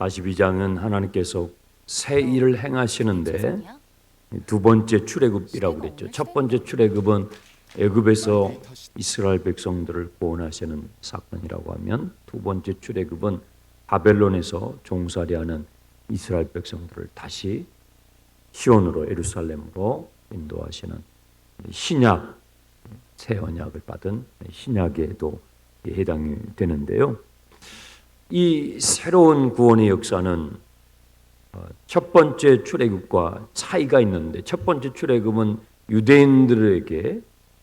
42장은 하나님께서 새 일을 행하시는데 두 번째 출애굽이라고 그랬죠. 첫 번째 출애굽은 애굽에서 이스라엘 백성들을 구원하시는 사건이라고 하면, 두 번째 출애굽은 바벨론에서 종살이하는 이스라엘 백성들을 다시 시온으로, 예루살렘으로 인도하시는 신약, 새 언약을 받은 신약에도 해당이 되는데요. 이 새로운 구원의 역사는 첫 번째 출애굽과 차이가 있는데, 첫 번째 출애굽은 유대인들에게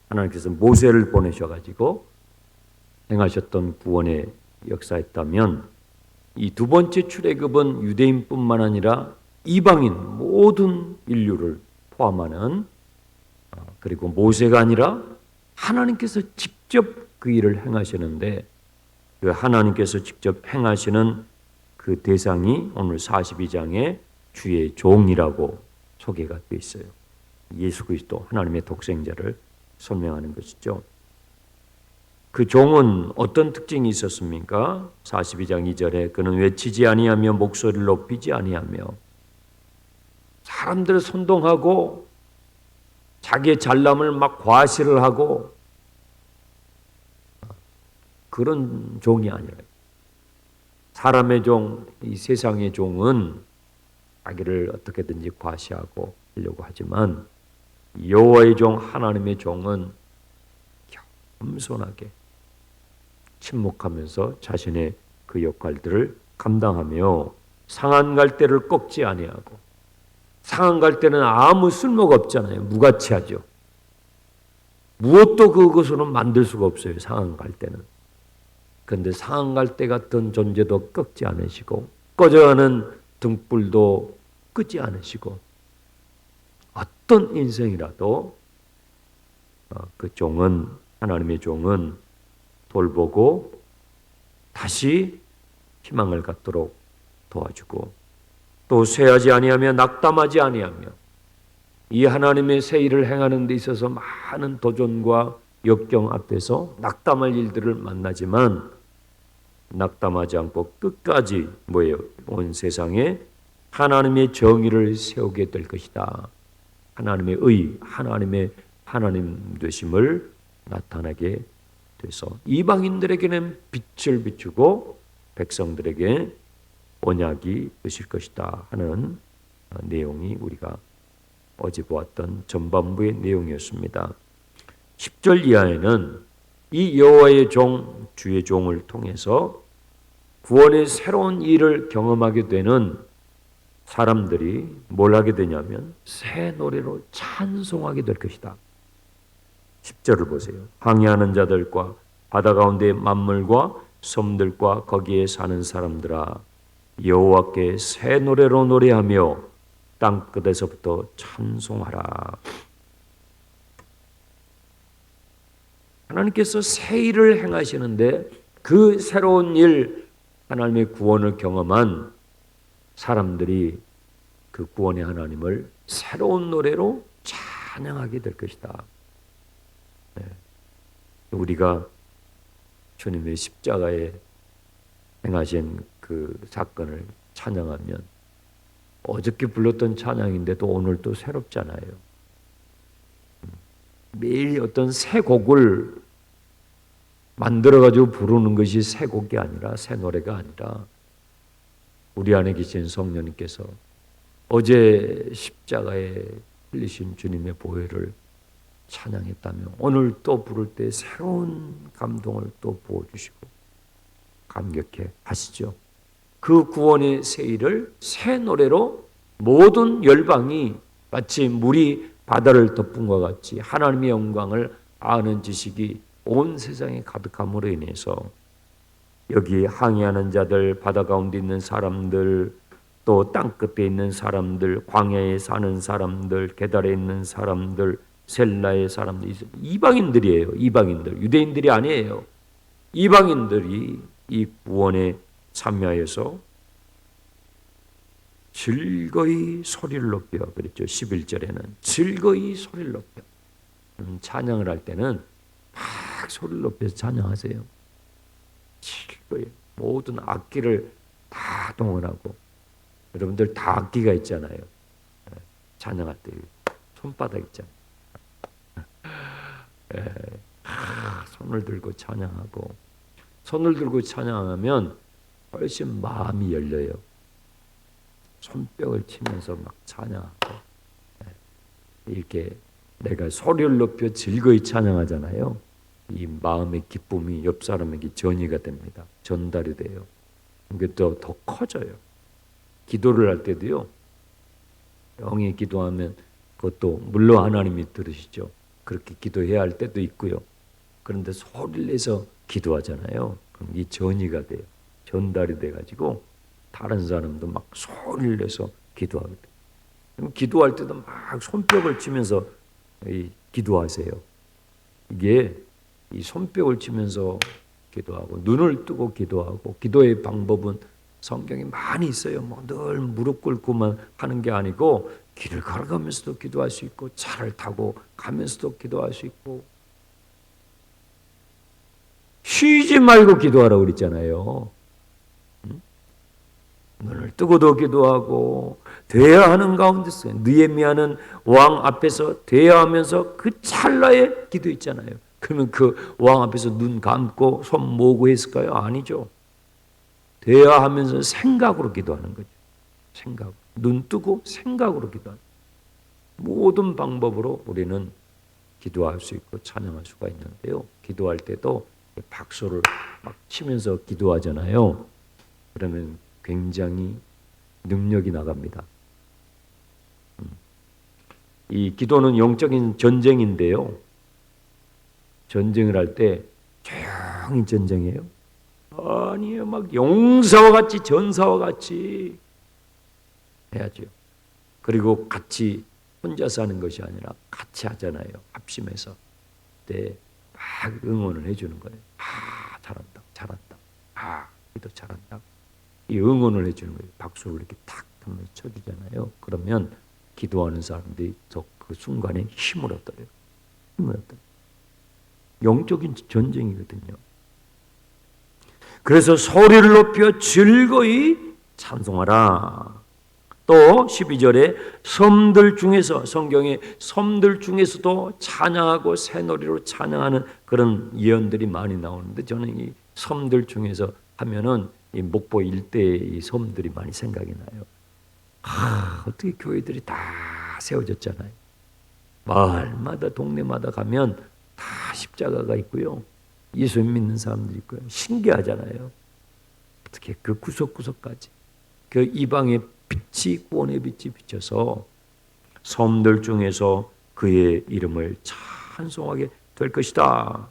하나님께서 모세를 보내셔가지고 행하셨던 구원의 역사였다면, 이 두 번째 출애굽은 유대인뿐만 아니라 이방인 모든 인류를 포함하는, 그리고 모세가 아니라 하나님께서 직접 그 일을 행하시는데, 그 하나님께서 직접 행하시는 그 대상이 오늘 42장에 주의 종이라고 소개가 되어 있어요. 예수 그리스도 하나님의 독생자를 설명하는 것이죠. 그 종은 어떤 특징이 있었습니까? 42장 2절에 그는 외치지 아니하며 목소리를 높이지 아니하며 사람들을 선동하고 자기의 잘남을 막 과시를 하고 그런 종이 아니라, 사람의 종, 이 세상의 종은 자기를 어떻게든지 과시하고 하려고 하지만, 여호와의 종, 하나님의 종은 겸손하게 침묵하면서 자신의 그 역할들을 감당하며 상한 갈대를 꺾지 아니하고, 상한 갈대는 아무 쓸모가 없잖아요. 무가치하죠. 무엇도 그것으로는 만들 수가 없어요. 상한 갈대는. 그런데 상한 갈대 같은 존재도 꺾지 않으시고, 꺼져가는 등불도 끄지 않으시고, 어떤 인생이라도 그 종은, 하나님의 종은 돌보고 다시 희망을 갖도록 도와주고, 또 쇠하지 아니하며 낙담하지 아니하며, 이 하나님의 새 일을 행하는 데 있어서 많은 도전과 역경 앞에서 낙담할 일들을 만나지만 낙담하지 않고 끝까지 뭐예요? 온 세상에 하나님의 정의를 세우게 될 것이다. 하나님의 의, 하나님의 하나님 되심을 나타나게 돼서 이방인들에게는 빛을 비추고 백성들에게 언약이 되실 것이다 하는 내용이 우리가 어제 보았던 전반부의 내용이었습니다. 10절 이하에는 이 여호와의 종, 주의 종을 통해서 구원의 새로운 일을 경험하게 되는 사람들이 뭘 하게 되냐면 새 노래로 찬송하게 될 것이다. 10절을 보세요. 항해하는 자들과 바다 가운데 만물과 섬들과 거기에 사는 사람들아, 여호와께 새 노래로 노래하며 땅 끝에서부터 찬송하라. 하나님께서 새 일을 행하시는데, 그 새로운 일, 하나님의 구원을 경험한 사람들이 그 구원의 하나님을 새로운 노래로 찬양하게 될 것이다. 네. 우리가 주님의 십자가에 행하신 그 사건을 찬양하면 어저께 불렀던 찬양인데도 오늘 또 새롭잖아요. 매일 어떤 새 곡을 만들어가지고 부르는 것이 새 곡이 아니라, 새 노래가 아니라, 우리 안에 계신 성령님께서 어제 십자가에 흘리신 주님의 보혈을 찬양했다면 오늘 또 부를 때 새로운 감동을 또 부어주시고 감격해 하시죠. 그 구원의 새 일을 새 노래로 모든 열방이 마치 물이 바다를 덮은 것 같이 하나님의 영광을 아는 지식이 온 세상에 가득함으로 인해서 여기 항해하는 자들, 바다 가운데 있는 사람들, 또 땅끝에 있는 사람들, 광야에 사는 사람들, 게달에 있는 사람들, 셀라의 사람들, 이방인들이에요. 이방인들, 유대인들이 아니에요. 이방인들이 이 구원에 참여해서 즐거이 소리를 높여, 그랬죠. 11절에는 즐거이 소리를 높여. 찬양을 할 때는 막 소리를 높여서 찬양하세요. 즐거이 모든 악기를 다 동원하고 여러분들 다 악기가 있잖아요. 찬양할 때 손바닥 있잖아요. 손을 들고 찬양하고 손을 들고 찬양하면 훨씬 마음이 열려요. 손뼉을 치면서 막 찬양하고 이렇게 내가 소리를 높여 즐거이 찬양하잖아요. 이 마음의 기쁨이 옆 사람에게 전이가 됩니다. 전달이 돼요. 이게 더 커져요. 기도를 할 때도요. 영이 기도하면 그것도 물론 하나님이 들으시죠. 그렇게 기도해야 할 때도 있고요. 그런데 소리를 내서 기도하잖아요. 그럼 이 전이가 돼요. 전달이 돼가지고 다른 사람도 막 소리를 내서 기도하게 돼요. 그럼 기도할 때도 막 손뼉을 치면서 기도하세요. 이게 이 손뼉을 치면서 기도하고 눈을 뜨고 기도하고 기도의 방법은 성경에 많이 있어요. 뭐 늘 무릎 꿇고만 하는 게 아니고 길을 걸어가면서도 기도할 수 있고 차를 타고 가면서도 기도할 수 있고 쉬지 말고 기도하라고 그랬잖아요. 눈을 뜨고도 기도하고 대화하는 가운데서 느헤미야는 왕 앞에서 대화하면서 그 찰나에 기도했잖아요. 그러면 그 왕 앞에서 눈 감고 손 모으고 했을까요? 아니죠. 대화하면서 생각으로 기도하는 거죠. 생각. 눈 뜨고 생각으로 기도하는 거죠. 모든 방법으로 우리는 기도할 수 있고 찬양할 수가 있는데요. 기도할 때도 박수를 막 치면서 기도하잖아요. 그러면 굉장히 능력이 나갑니다. 이 기도는 영적인 전쟁인데요. 전쟁을 할 때 조용히 전쟁해요. 아니에요. 막 용사와 같이 전사와 같이 해야죠. 그리고 같이 혼자서 하는 것이 아니라 같이 하잖아요. 합심해서. 그때 막 응원을 해주는 거예요. 아, 잘한다, 잘한다. 아, 기도 잘한다. 이 응원을 해주는 거예요. 박수를 이렇게 탁 한번 쳐주잖아요. 그러면 기도하는 사람들이 그 순간에 힘을 얻어요. 힘을 얻어요. 영적인 전쟁이거든요. 그래서 소리를 높여 즐거이 찬송하라. 또 12절에 섬들 중에서 성경의 섬들 중에서도 찬양하고 새노래로 찬양하는 그런 예언들이 많이 나오는데 저는 이 섬들 중에서 하면은 이 목포 일대의 이 섬들이 많이 생각이 나요. 어떻게 교회들이 다 세워졌잖아요. 마을마다 동네마다 가면 다 십자가가 있고요. 예수님 믿는 사람들이 있고요. 신기하잖아요. 어떻게 그 구석구석까지 그 이방의 빛이 구원의 빛이 비쳐서 섬들 중에서 그의 이름을 찬송하게 될 것이다.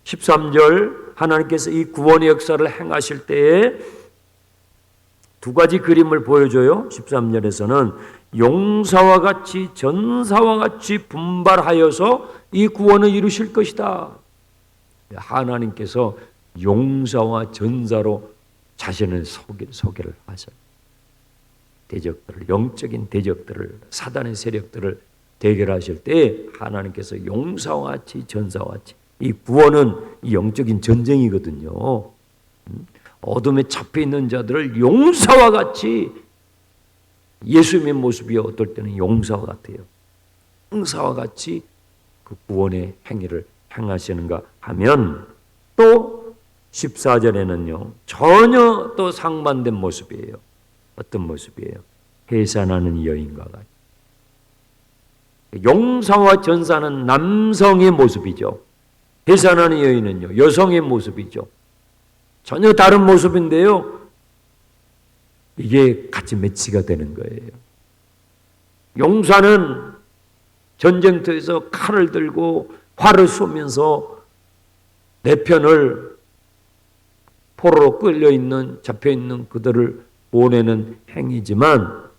13절 하나님께서 이 구원의 역사를 행하실 때에 두 가지 그림을 보여줘요. 13절에서는 용사와 같이 전사와 같이 분발하여서 이 구원을 이루실 것이다. 하나님께서 용사와 전사로 자신을 소개를 하셔요. 대적들을, 영적인 대적들을, 사단의 세력들을 대결하실 때 하나님께서 용사와 같이 전사와 같이, 이 구원은 이 영적인 전쟁이거든요. 어둠에 잡혀 있는 자들을 용사와 같이, 예수님의 모습이 어떨 때는 용사와 같아요. 용사와 같이 그 구원의 행위를 행하시는가 하면 또 14절에는요 전혀 또 상반된 모습이에요. 어떤 모습이에요? 해산하는 여인과 같이. 용사와 전사는 남성의 모습이죠. 해산하는 여인은요 여성의 모습이죠. 전혀 다른 모습인데요 이게 같이 매치가 되는 거예요. 용사는 전쟁터에서 칼을 들고 활을 쏘면서 내 편을 포로로 끌려있는 잡혀있는 그들을 보내는 행위지만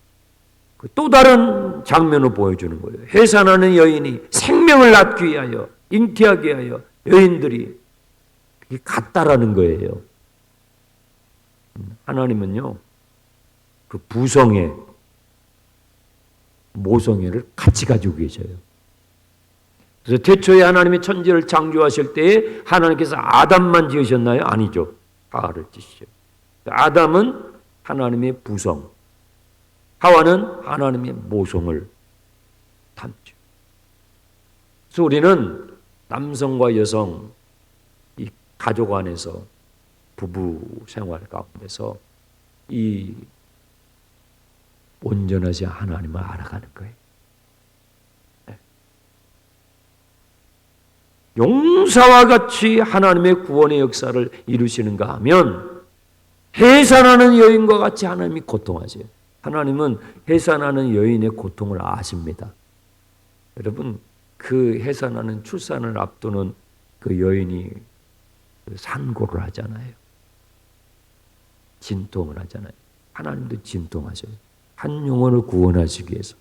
또 다른 장면을 보여주는 거예요. 해산하는 여인이 생명을 낳기 위하여 잉태하기 위하여 여인들이 그게 같다라는 거예요. 하나님은요 그 부성애 모성애를 같이 가지고 계셔요. 그래서 태초에 하나님이 천지를 창조하실 때에 하나님께서 아담만 지으셨나요? 아니죠. 하와를 지으셨어요. 아담은 하나님의 부성, 하와는 하나님의 모성을 담죠. 그래서 우리는 남성과 여성, 이 가족 안에서 부부 생활 가운데서 이 온전하지 하나님을 알아가는 거예요. 용사와 같이 하나님의 구원의 역사를 이루시는가 하면 해산하는 여인과 같이 하나님이 고통하세요. 하나님은 해산하는 여인의 고통을 아십니다. 여러분, 그 해산하는 출산을 앞두는 그 여인이 산고를 하잖아요. 진통을 하잖아요. 하나님도 진통하셔요. 한 영혼을 구원하시기 위해서,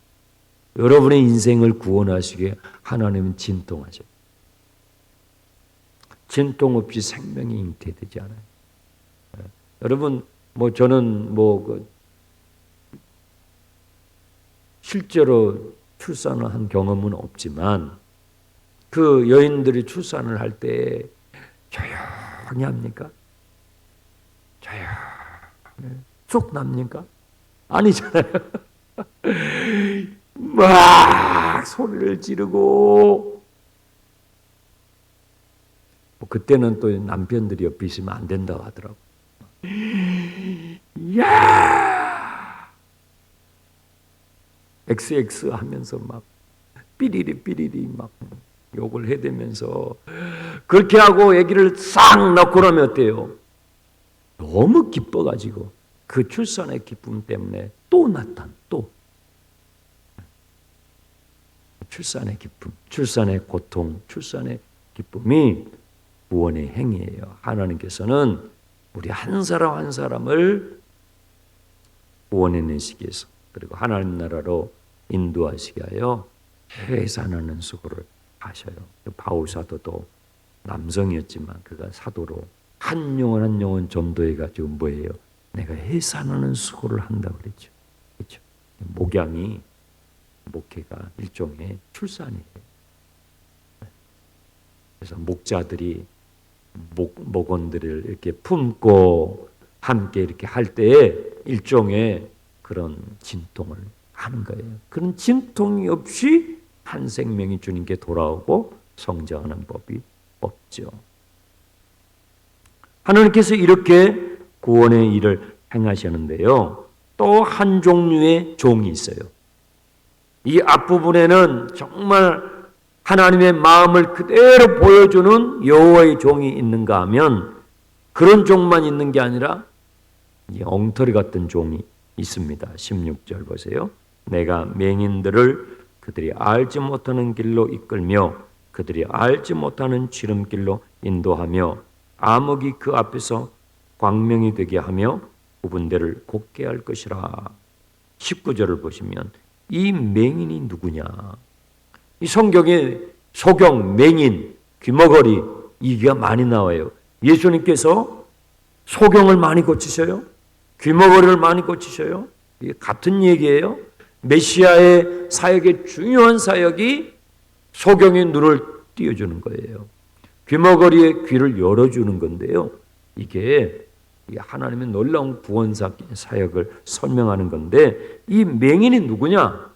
여러분의 인생을 구원하시기 위해 하나님은 진통하셔요. 진통 없이 생명이 잉태되지 않아요. 여러분, 저는 실제로 출산을 한 경험은 없지만 그 여인들이 출산을 할 때 조용히 합니까? 조용히 쏙 납니까? 아니잖아요. 막 소리를 지르고, 그때는 또 남편들이 옆에 있으면 안 된다고 하더라고. 야! XX 하면서 막 삐리리 막 욕을 해대면서 그렇게 하고 아기를 싹 낳고 나면 어때요? 너무 기뻐가지고 그 출산의 기쁨 때문에 또 나타나, 또 출산의 기쁨, 출산의 고통, 출산의 기쁨이 구원의 행위예요. 하나님께서는 우리 한 사람 한 사람을 구원해내시기 위해서, 그리고 하나님 나라로 인도하시게 하여 해산하는 수고를 하셔요. 바울 사도도 남성이었지만 그가 사도로 한 영혼 한 영혼 전도해가지고 뭐예요? 내가 해산하는 수고를 한다고 그랬죠. 그렇죠? 목양이, 목회가 일종의 출산이에요. 그래서 목자들이 목원들을 이렇게 품고 함께 이렇게 할 때에 일종의 그런 진통을 하는 거예요. 그런 진통이 없이 한 생명이 주님께 돌아오고 성장하는 법이 없죠. 하나님께서 이렇게 구원의 일을 행하시는데요. 또 한 종류의 종이 있어요. 이 앞부분에는 정말 하나님의 마음을 그대로 보여주는 여호와의 종이 있는가 하면 그런 종만 있는 게 아니라 엉터리 같은 종이 있습니다. 16절 보세요. 내가 맹인들을 그들이 알지 못하는 길로 이끌며 그들이 알지 못하는 지름길로 인도하며 암흑이 그 앞에서 광명이 되게 하며 구분대를 곱게 할 것이라. 19절을 보시면 이 맹인이 누구냐? 이 성경에 소경, 맹인, 귀머거리 이게 많이 나와요. 예수님께서 소경을 많이 고치셔요. 귀머거리를 많이 고치셔요. 이게 같은 얘기예요. 메시아의 사역의 중요한 사역이 소경의 눈을 띄워주는 거예요. 귀머거리의 귀를 열어주는 건데요. 이게 하나님의 놀라운 구원 사역을 설명하는 건데, 이 맹인이 누구냐?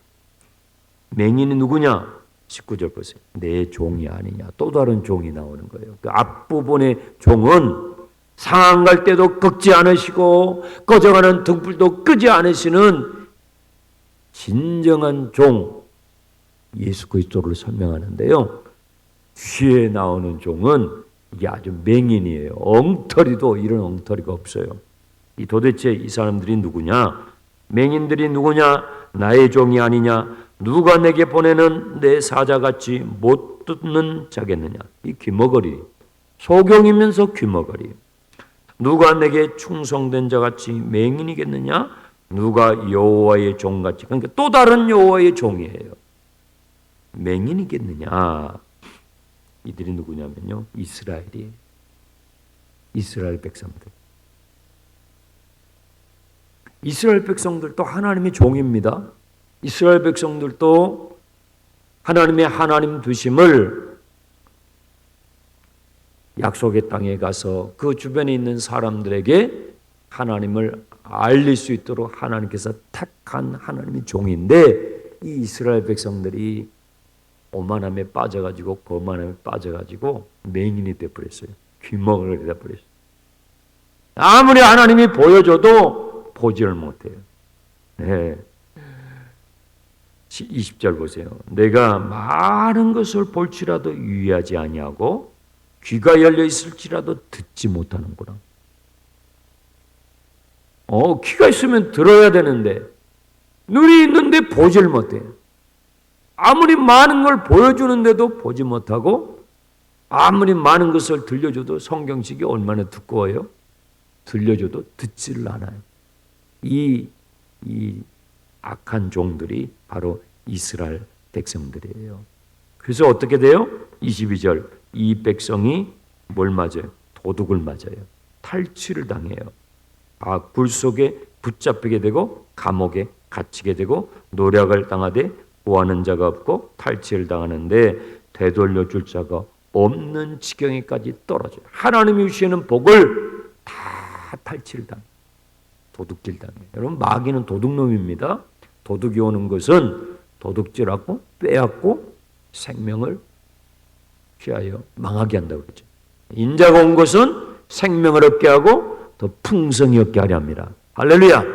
맹인이 누구냐? 19절 보세요. 내 종이 아니냐. 또 다른 종이 나오는 거예요. 그 앞부분의 종은 상한 갈 때도 꺾지 않으시고 꺼져가는 등불도 끄지 않으시는 진정한 종 예수 그리스도를 설명하는데요. 뒤에 나오는 종은 이게 아주 맹인이에요. 엉터리도 이런 엉터리가 없어요. 도대체 이 사람들이 누구냐? 맹인들이 누구냐? 나의 종이 아니냐? 누가 내게 보내는 내 사자같이 못 듣는 자겠느냐? 이 귀머거리, 소경이면서 귀머거리. 누가 내게 충성된 자같이 맹인이겠느냐? 누가 여호와의 종같이, 그러니까 또 다른 여호와의 종이에요. 맹인이겠느냐? 이들이 누구냐면요, 이스라엘이에요. 이스라엘 백성들. 이스라엘 백성들도 하나님의 종입니다. 이스라엘 백성들도 하나님의 하나님 되심을 약속의 땅에 가서 그 주변에 있는 사람들에게 하나님을 알릴 수 있도록 하나님께서 택한 하나님의 종인데 이 이스라엘 백성들이 오만함에 빠져가지고 거만함에 빠져가지고 맹인이 돼버렸어요. 귀멍을 돼버렸어요. 아무리 하나님이 보여줘도 보지를 못해요. 네. 20절 보세요. 내가 많은 것을 볼지라도 유의하지 아니하고 귀가 열려 있을지라도 듣지 못하는구나. 귀가 있으면 들어야 되는데 눈이 있는데 보질 못해요. 아무리 많은 걸 보여주는데도 보지 못하고 아무리 많은 것을 들려줘도 성경책이 얼마나 두꺼워요? 들려줘도 듣지를 않아요. 이 악한 종들이 바로 이스라엘 백성들이에요. 그래서 어떻게 돼요? 22절 이 백성이 뭘 맞아요? 도둑을 맞아요. 탈취를 당해요. 굴 속에 붙잡히게 되고 감옥에 갇히게 되고 노략을 당하되 구하는 자가 없고 탈취를 당하는데 되돌려 줄 자가 없는 지경에까지 떨어져요. 하나님이 주시는 복을 다 탈취를 당해요. 도둑질 당해요. 여러분 마귀는 도둑놈입니다. 도둑이 오는 것은 도둑질하고 빼앗고 생명을 취하여 망하게 한다고 그러죠. 인자가 온 것은 생명을 얻게 하고 더 풍성히 얻게 하려 합니다. 할렐루야.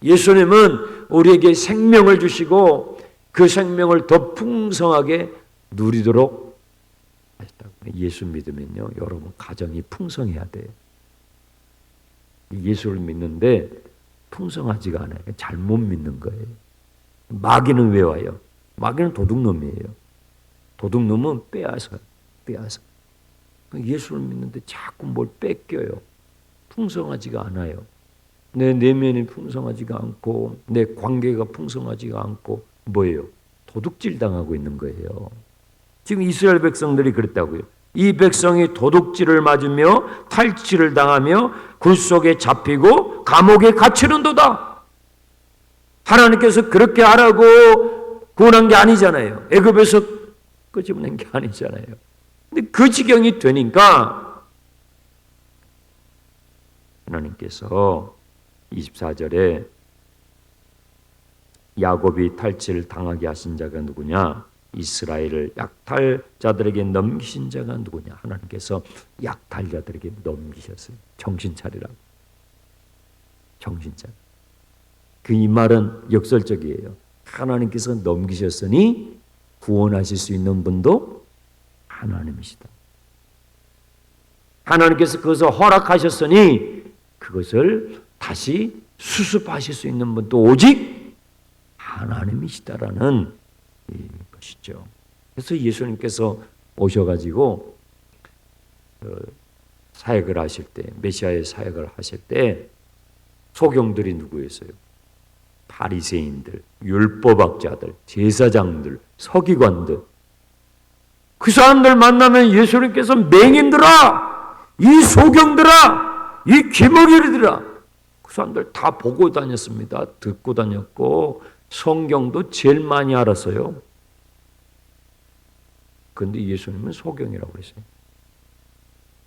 예수님은 우리에게 생명을 주시고 그 생명을 더 풍성하게 누리도록 하셨다고. 예수 믿으면요, 여러분 가정이 풍성해야 돼요. 예수를 믿는데 풍성하지가 않아요. 잘못 믿는 거예요. 마귀는 왜 와요? 마귀는 도둑놈이에요. 도둑놈은 빼앗아요. 예수를 믿는데 자꾸 뭘 뺏겨요. 풍성하지가 않아요. 내 내면이 풍성하지가 않고 내 관계가 풍성하지가 않고 뭐예요? 도둑질 당하고 있는 거예요. 지금 이스라엘 백성들이 그랬다고요. 이 백성이 도둑질을 맞으며 탈취를 당하며 굴 속에 잡히고 감옥에 갇히는도다. 하나님께서 그렇게 하라고 구원한 게 아니잖아요. 애굽에서 끄집어낸 게 아니잖아요. 근데 그 지경이 되니까 하나님께서 24절에 야곱이 탈취를 당하게 하신 자가 누구냐? 이스라엘을 약탈자들에게 넘기신 자가 누구냐? 하나님께서 약탈자들에게 넘기셨어요. 정신 차리라고. 정신 차려. 이 말은 역설적이에요. 하나님께서 넘기셨으니 구원하실 수 있는 분도 하나님이시다. 하나님께서 그것을 허락하셨으니 그것을 다시 수습하실 수 있는 분도 오직 하나님이시다라는 것이죠. 그래서 예수님께서 오셔가지고 사역을 하실 때, 메시아의 사역을 하실 때 소경들이 누구였어요? 바리새인들, 율법학자들, 제사장들, 서기관들. 그 사람들 만나면 예수님께서 맹인들아, 이 소경들아, 이 귀머거리들아, 그 사람들 다 보고 다녔습니다. 듣고 다녔고 성경도 제일 많이 알았어요. 그런데 예수님은 소경이라고 그랬어요.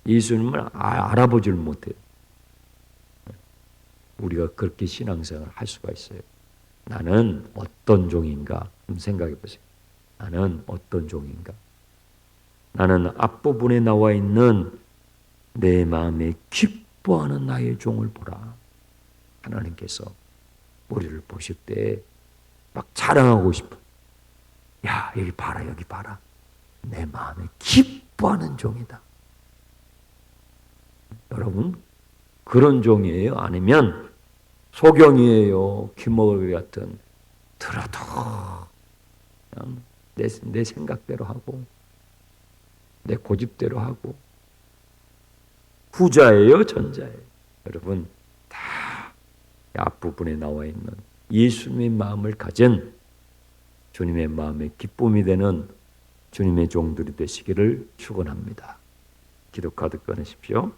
예수님을 알아보질 못해요. 우리가 그렇게 신앙생활을 할 수가 있어요. 나는 어떤 종인가? 생각해 보세요. 나는 어떤 종인가? 나는 앞부분에 나와 있는 내 마음에 기뻐하는 나의 종을 보라. 하나님께서 우리를 보실 때 막 자랑하고 싶어. 야, 여기 봐라, 여기 봐라. 내 마음에 기뻐하는 종이다. 여러분, 그런 종이에요? 아니면 소경이에요? 귀머거리 같은 들어도 그냥 내 생각대로 하고 내 고집대로 하고 후자예요? 전자예요? 여러분, 다 앞부분에 나와 있는 예수님의 마음을 가진 주님의 마음에 기쁨이 되는 주님의 종들이 되시기를 축원합니다. 기도 카드 꺼내십시오.